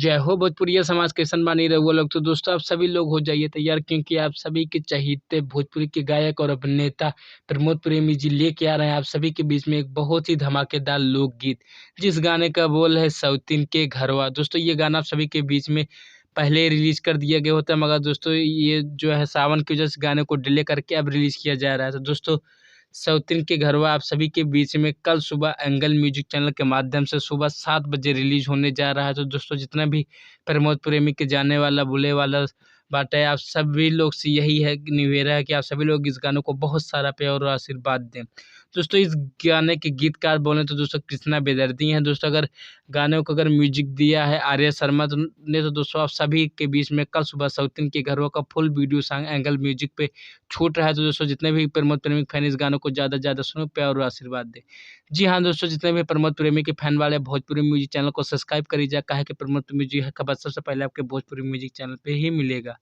जय हो भोजपुरिया समाज कैसन बानी रउआ लोग। तो दोस्तों आप सभी लोग हो जाइए तैयार, क्योंकि आप सभी के चहीते भोजपुरी के गायक और अभिनेता प्रमोद प्रेमी जी लेके आ रहे हैं आप सभी के बीच में एक बहुत ही धमाकेदार लोकगीत, जिस गाने का बोल है सौतीन के घरवा। दोस्तों ये गाना आप सभी के बीच में पहले रिलीज कर दिया गया होता है, मगर दोस्तों ये जो है सावन की वजह से गाने को डिले करके अब रिलीज किया जा रहा है। तो दोस्तों सौतीन के घरवा आप सभी के बीच में कल सुबह एंगल म्यूजिक चैनल के माध्यम से सुबह 7 बजे रिलीज होने जा रहा है। तो दोस्तों जितना भी प्रमोद प्रेमी के जाने वाला बुले वाला बात है, आप सभी लोग से यही है निवेदन है कि आप सभी लोग इस गाने को बहुत सारा प्यार और आशीर्वाद दें। दोस्तों इस गाने के गीतकार बोले तो दोस्तों कृष्णा बेदर्दी हैं। दोस्तों अगर गाने को अगर म्यूजिक दिया है आर्या शर्मा ने, तो दोस्तों आप सभी के बीच में कल सुबह सौतीन के घरों का full video song angle music पे छूट रहा है। तो दोस्तों जितने भी प्रमोद प्रेमी फैन इस गानों को ज़्यादा से ज़्यादा सुनो, प्यार और आशीर्वाद दें। जी हाँ दोस्तों, जितने भी प्रमोद प्रेमी के फैन वाले भोजपुरी म्यूजिक चैनल को सब्सक्राइब करिए, काहे कि प्रमोद प्रेमी जी का खबर सबसे पहले आपके भोजपुरी म्यूजिक चैनल पे ही मिलेगा।